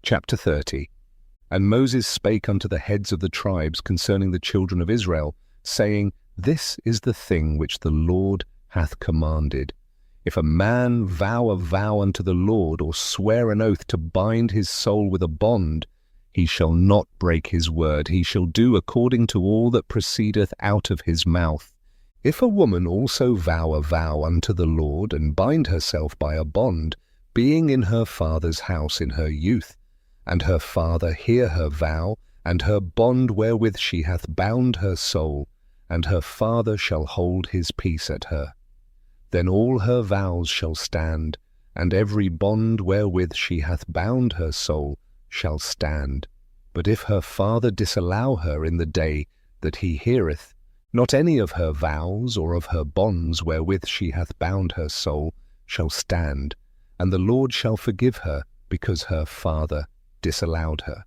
Chapter 30. And Moses spake unto the heads of the tribes concerning the children of Israel, saying, This is the thing which the Lord hath commanded. If a man vow a vow unto the Lord, or swear an oath to bind his soul with a bond, he shall not break his word. He shall do according to all that proceedeth out of his mouth. If a woman also vow a vow unto the Lord, and bind herself by a bond, being in her father's house in her youth, and her father hear her vow, and her bond wherewith she hath bound her soul, and her father shall hold his peace at her, then all her vows shall stand, and every bond wherewith she hath bound her soul shall stand. But if her father disallow her in the day that he heareth, not any of her vows or of her bonds wherewith she hath bound her soul shall stand, and the Lord shall forgive her, because her father disallowed her.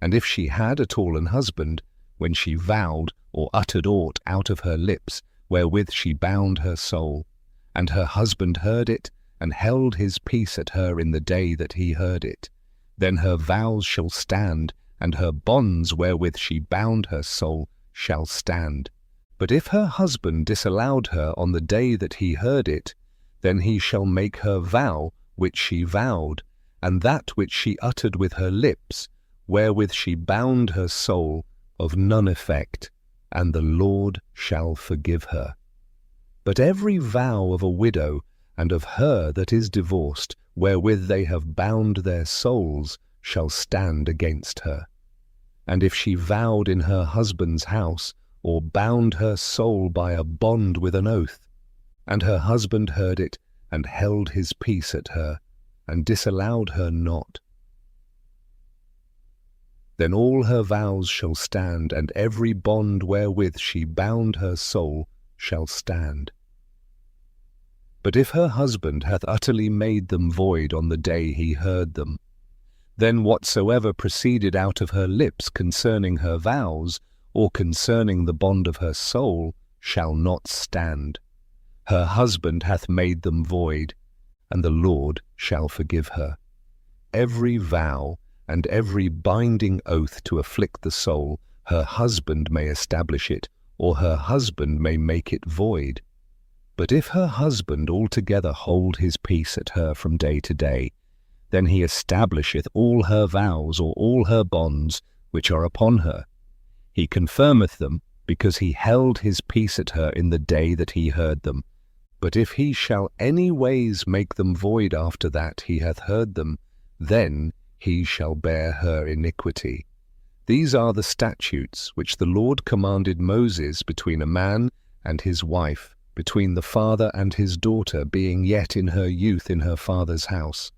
And if she had at all an husband, when she vowed or uttered aught out of her lips, wherewith she bound her soul, and her husband heard it, and held his peace at her in the day that he heard it, then her vows shall stand, and her bonds wherewith she bound her soul shall stand. But if her husband disallowed her on the day that he heard it, then he shall make her vow which she vowed, and that which she uttered with her lips, wherewith she bound her soul, of none effect, and the Lord shall forgive her. But every vow of a widow, and of her that is divorced, wherewith they have bound their souls, shall stand against her. And if she vowed in her husband's house, or bound her soul by a bond with an oath, and her husband heard it, and held his peace at her, and disallowed her not, then all her vows shall stand, and every bond wherewith she bound her soul shall stand. But if her husband hath utterly made them void on the day he heard them, then whatsoever proceeded out of her lips concerning her vows, or concerning the bond of her soul, shall not stand. Her husband hath made them void, and the Lord shall forgive her. Every vow and every binding oath to afflict the soul, her husband may establish it, or her husband may make it void. But if her husband altogether hold his peace at her from day to day, then he establisheth all her vows or all her bonds which are upon her. He confirmeth them, because he held his peace at her in the day that he heard them. But if he shall any ways make them void after that he hath heard them, then he shall bear her iniquity. These are the statutes which the Lord commanded Moses between a man and his wife, between the father and his daughter, being yet in her youth in her father's house,